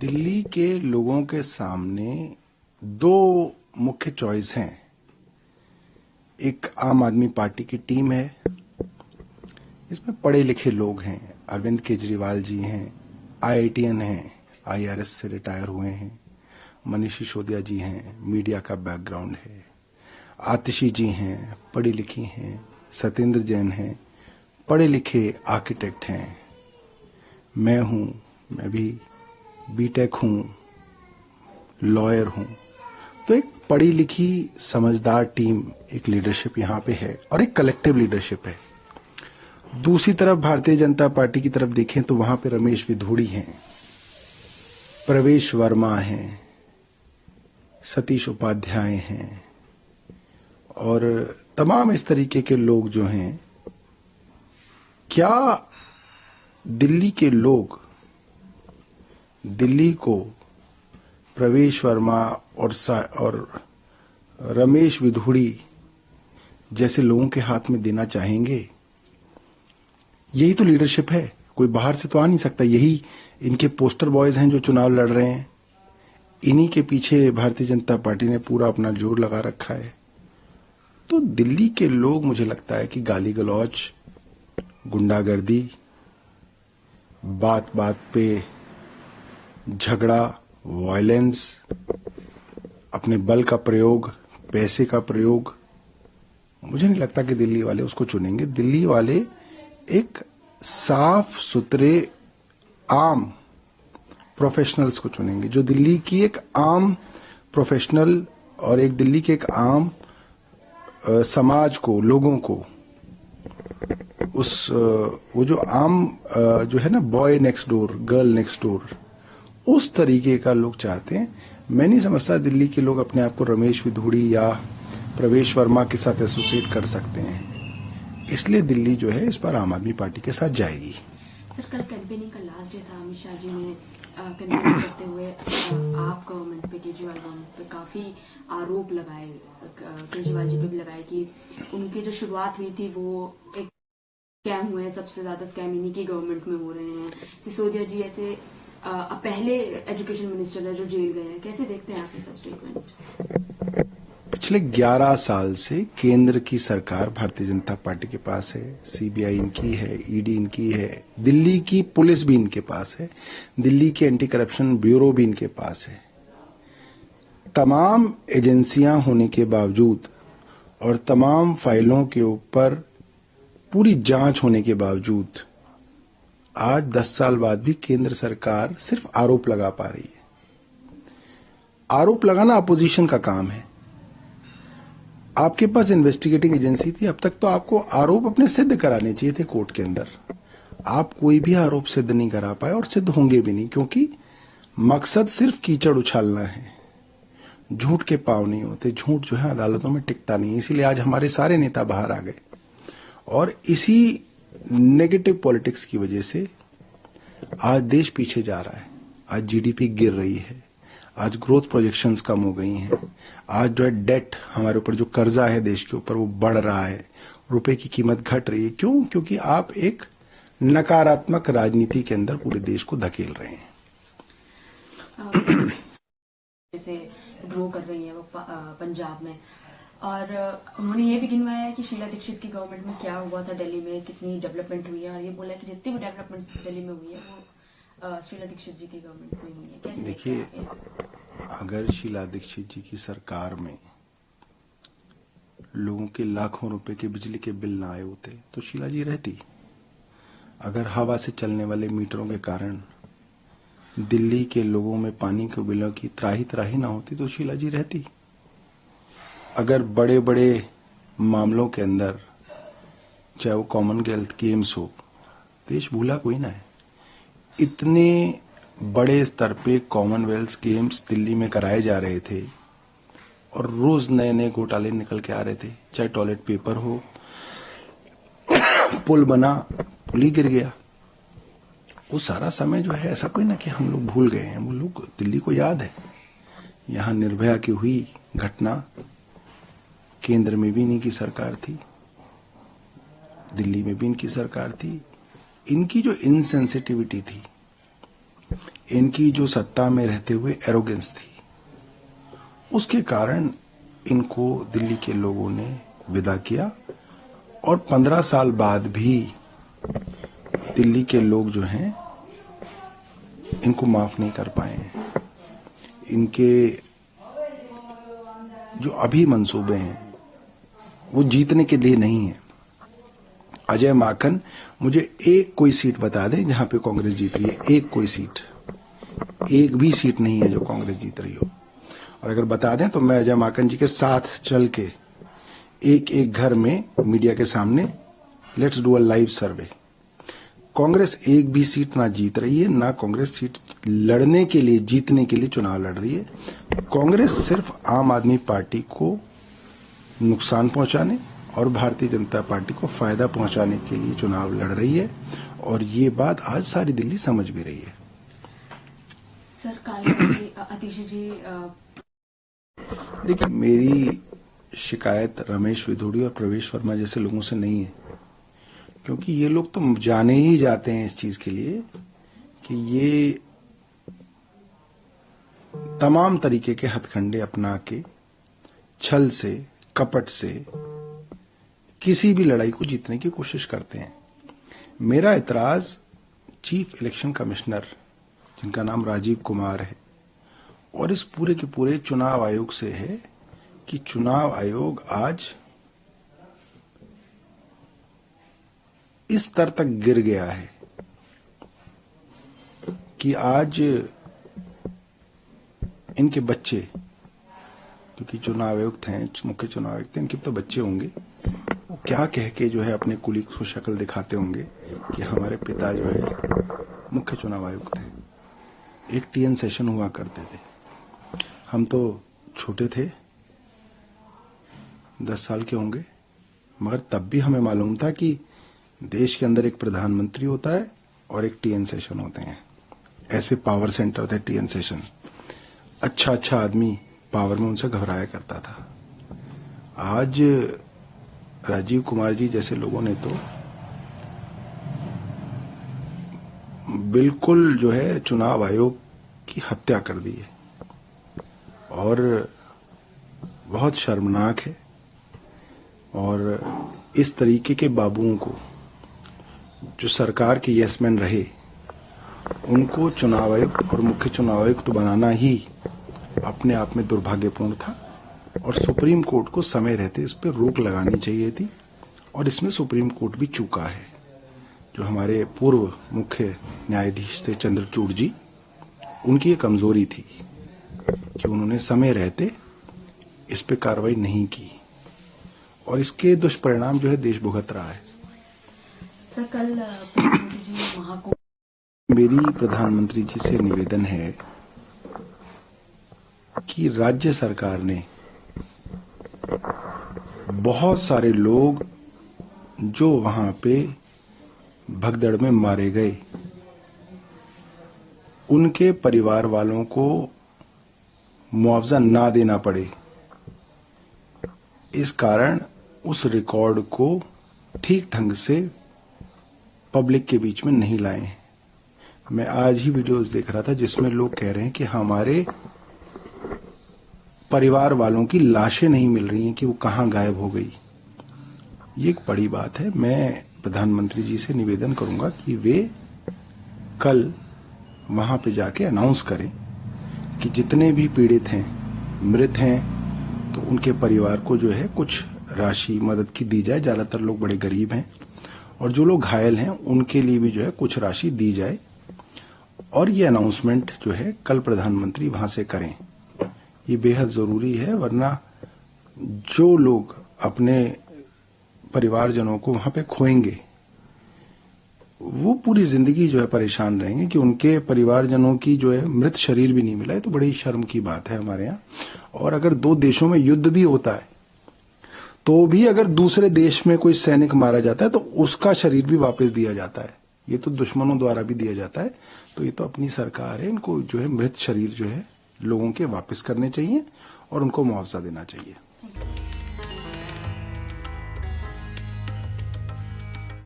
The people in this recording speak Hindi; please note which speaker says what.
Speaker 1: दिल्ली के लोगों के सामने दो मुख्य चॉइस हैं। एक आम आदमी पार्टी की टीम है, इसमें पढ़े लिखे लोग हैं। अरविंद केजरीवाल जी हैं, आईआईटीएन हैं, आईआरएस से रिटायर हुए हैं। मनीष सिसोदिया जी हैं, मीडिया का बैकग्राउंड है। आतिशी जी हैं, पढ़ी लिखी हैं। सत्येंद्र जैन हैं, पढ़े लिखे आर्किटेक्ट हैं। मैं हूं, मैं भी बीटेक हूं, लॉयर हूं। तो एक पढ़ी लिखी समझदार टीम, एक लीडरशिप यहां पे है और एक कलेक्टिव लीडरशिप है। दूसरी तरफ भारतीय जनता पार्टी की तरफ देखें तो वहां पे रमेश विधूड़ी हैं, प्रवेश वर्मा हैं, सतीश उपाध्याय हैं और तमाम इस तरीके के लोग जो हैं। क्या दिल्ली के लोग दिल्ली को प्रवेश वर्मा और रमेश विधूड़ी जैसे लोगों के हाथ में देना चाहेंगे? यही तो लीडरशिप है, कोई बाहर से तो आ नहीं सकता। यही इनके पोस्टर बॉयज हैं जो चुनाव लड़ रहे हैं। इन्हीं के पीछे भारतीय जनता पार्टी ने पूरा अपना जोर लगा रखा है। तो दिल्ली के लोग, मुझे लगता है कि गाली गलौज, गुंडागर्दी, बात बात पे झगड़ा, वायलेंस, अपने बल का प्रयोग, पैसे का प्रयोग, मुझे नहीं लगता कि दिल्ली वाले उसको चुनेंगे। दिल्ली वाले एक साफ सुथरे आम प्रोफेशनल्स को चुनेंगे, जो दिल्ली की एक आम प्रोफेशनल और एक दिल्ली के एक आम समाज को, लोगों को, वो जो आम जो है ना, boy next door, girl next door, उस तरीके का लोग चाहते हैं। मैं नहीं समझता दिल्ली के लोग अपने आप को रमेश विधूड़ी या प्रवेश वर्मा के साथ एसोसिएट कर सकते हैं। इसलिए दिल्ली जो है इस पर आम आदमी पार्टी के साथ जाएगी।
Speaker 2: सर, कल कैंपेनिंग का लास्ट डे था। अमित शाह जी ने कैंपेनिंग करते हुए आप गवर्नमेंट पे, केजरीवाल गवर्नमेंट पे काफी आरोप लगाए, केजरीवाल जी पे भी लगाए कि उनकी जो शुरुआत हुई थी वो एक स्कैम हुए हैं, सबसे ज्यादा स्कैम इन्हीं की गवर्नमेंट में हो रहे हैं। सिसोदिया जी ऐसे पहले एजुकेशन मिनिस्टर है जो जेल गए हैं। कैसे देखते हैं आप ये सब स्टेटमेंट?
Speaker 1: पिछले 11 साल से केंद्र की सरकार भारतीय जनता पार्टी के पास है, सीबीआई इनकी है, ईडी इनकी है, दिल्ली की पुलिस भी इनके पास है, दिल्ली के एंटी करप्शन ब्यूरो भी इनके पास है। तमाम एजेंसियां होने के बावजूद और तमाम फाइलों के ऊपर पूरी जांच होने के बावजूद आज 10 साल बाद भी केंद्र सरकार सिर्फ आरोप लगा पा रही है। आरोप लगाना अपोजिशन का काम है। आपके पास इन्वेस्टिगेटिंग एजेंसी थी, अब तक तो आपको आरोप अपने सिद्ध कराने चाहिए थे कोर्ट के अंदर। आप कोई भी आरोप सिद्ध नहीं करा पाए और सिद्ध होंगे भी नहीं, क्योंकि मकसद सिर्फ कीचड़ उछालना है। झूठ के पांव नहीं होते, झूठ जो है अदालतों में टिकता नहीं। इसीलिए आज हमारे सारे नेता बाहर आ गए और इसी नेगेटिव पॉलिटिक्स की वजह से आज देश पीछे जा रहा है। आज जीडीपी गिर रही है, आज ग्रोथ प्रोजेक्शंस कम हो गई हैं, आज जो है डेट, हमारे ऊपर जो कर्जा है देश के ऊपर, वो बढ़ रहा है, रुपए की कीमत घट रही है। क्यों? क्योंकि आप एक नकारात्मक राजनीति के अंदर पूरे देश को धकेल रहे हैं।
Speaker 2: जैसे ग्रो कर रही है वो पंजाब में, और उन्होंने ये भी गिनवाया है कि शीला दीक्षित की गवर्नमेंट में क्या हुआ था, दिल्ली में कितनी डेवलपमेंट हुई है, और ये बोला कि जितनी भी डेवलपमेंट दिल्ली में हुई है वो शीला दीक्षित जी की गवर्नमेंट में हुई है। कैसे
Speaker 1: देखिए, अगर शीला दीक्षित जी की सरकार में लोगों के लाखों रुपए के बिजली के बिल ना आए होते तो शीला जी रहती। अगर हवा से चलने वाले मीटरों के कारण दिल्ली के लोगों में पानी के बिलों की त्राही त्राही ना होती तो शीला जी रहती। अगर बड़े बड़े मामलों के अंदर, चाहे वो कॉमनवेल्थ गेम्स हो, देश भूला कोई ना है। इतने बड़े स्तर पे कॉमनवेल्थ गेम्स दिल्ली में कराए जा रहे थे और रोज नए नए घोटाले निकल के आ रहे थे। चाहे टॉयलेट पेपर हो, पुल बना, पुल ही गिर गया। वो सारा समय जो है, ऐसा कोई ना कि हम लोग भूल गए हैं, वो लोग, दिल्ली को याद है। यहां निर्भया की हुई घटना, केंद्र में भी इन्हीं की सरकार थी, दिल्ली में भी इनकी सरकार थी। इनकी जो इनसेंसिटिविटी थी इनकी जो सत्ता में रहते हुए एरोगेंस थी, उसके कारण इनको दिल्ली के लोगों ने विदा किया और 15 साल बाद भी दिल्ली के लोग जो हैं इनको माफ नहीं कर पाए हैं। इनके जो अभी मंसूबे हैं वो जीतने के लिए नहीं है। अजय माकन मुझे एक कोई सीट बता दें जहां पे कांग्रेस जीत रही है, एक कोई सीट, एक भी सीट नहीं है जो कांग्रेस जीत रही हो। और अगर बता दें तो मैं अजय माकन जी के साथ चल के एक एक घर में मीडिया के सामने लेट्स डू अ लाइव सर्वे। कांग्रेस एक भी सीट ना जीत रही है, ना कांग्रेस सीट लड़ने के लिए, जीतने के लिए चुनाव लड़ रही है। कांग्रेस सिर्फ आम आदमी पार्टी को नुकसान पहुंचाने और भारतीय जनता पार्टी को फायदा पहुंचाने के लिए चुनाव लड़ रही है, और ये बात आज सारी दिल्ली समझ भी रही है।
Speaker 2: सर कालका आतिश जी
Speaker 1: देखिए, मेरी शिकायत रमेश विधोड़ी और प्रवेश वर्मा जैसे लोगों से नहीं है, क्योंकि ये लोग तो जाने ही जाते हैं इस चीज के लिए कि ये तमाम तरीके के हथकंडे अपना के छल से, कपट से किसी भी लड़ाई को जीतने की कोशिश करते हैं। मेरा इतराज चीफ इलेक्शन कमिश्नर, जिनका नाम राजीव कुमार है, और इस पूरे के पूरे चुनाव आयोग से है कि चुनाव आयोग आज इस स्तर तक गिर गया है कि आज इनके बच्चे, क्योंकि चुनाव आयुक्त हैं, मुख्य चुनाव आयुक्त हैं, इनके तो बच्चे होंगे, वो क्या कह के जो है अपने कुली को शक्ल दिखाते होंगे कि हमारे पिता जो है मुख्य चुनाव आयुक्त थे। एक टीएन सेशन हुआ करते थे, हम तो छोटे थे, 10 साल के होंगे, मगर तब भी हमें मालूम था कि देश के अंदर एक प्रधानमंत्री होता है और एक टीएन सेशन होते हैं। ऐसे पावर सेंटर थे टीएन सेशन। अच्छा आदमी पावर में उनसे घबराया करता था। आज राजीव कुमार जी जैसे लोगों ने तो बिल्कुल जो है चुनाव आयोग की हत्या कर दी है, और बहुत शर्मनाक है। और इस तरीके के बाबुओं को, जो सरकार के यसमैन रहे, उनको चुनाव आयुक्त और मुख्य चुनाव आयुक्त बनाना ही अपने आप में दुर्भाग्यपूर्ण था, और सुप्रीम कोर्ट को समय रहते इस पर रोक लगानी चाहिए थी। और इसमें सुप्रीम कोर्ट भी चूका है। जो हमारे पूर्व मुख्य न्यायाधीश थे चंद्रचूड़ जी, उनकी ये कमजोरी थी कि उन्होंने समय रहते इस पे कार्रवाई नहीं की, और इसके दुष्परिणाम जो है देश भुगत रहा है।
Speaker 2: सर कल प्रधानमंत्री जी ने महाकुंभ,
Speaker 1: मेरी प्रधानमंत्री जी से निवेदन है कि राज्य सरकार ने बहुत सारे लोग जो वहां पे भगदड़ में मारे गए, उनके परिवार वालों को मुआवजा ना देना पड़े, इस कारण उस रिकॉर्ड को ठीक ढंग से पब्लिक के बीच में नहीं लाए। मैं आज ही वीडियोस देख रहा था जिसमें लोग कह रहे हैं कि हमारे परिवार वालों की लाशें नहीं मिल रही हैं कि वो कहां गायब हो गई। ये एक बड़ी बात है। मैं प्रधानमंत्री जी से निवेदन करूंगा कि वे कल वहां पे जाके अनाउंस करें कि जितने भी पीड़ित हैं, मृत हैं, तो उनके परिवार को जो है कुछ राशि मदद की दी जाए। ज्यादातर लोग बड़े गरीब हैं, और जो लोग घायल हैं उनके लिए भी जो है कुछ राशि दी जाए। और ये अनाउंसमेंट जो है कल प्रधानमंत्री वहां से करें, ये बेहद जरूरी है। वरना जो लोग अपने परिवारजनों को वहां पे खोएंगे, वो पूरी जिंदगी जो है परेशान रहेंगे कि उनके परिवारजनों की जो है मृत शरीर भी नहीं मिला है। तो बड़ी शर्म की बात है हमारे यहाँ। और अगर दो देशों में युद्ध भी होता है तो भी अगर दूसरे देश में कोई सैनिक मारा जाता है तो उसका शरीर भी वापस दिया जाता है। ये तो दुश्मनों द्वारा भी दिया जाता है। तो ये तो अपनी सरकार है, इनको जो है मृत शरीर जो है लोगों के वापस करने चाहिए और उनको मुआवजा देना चाहिए।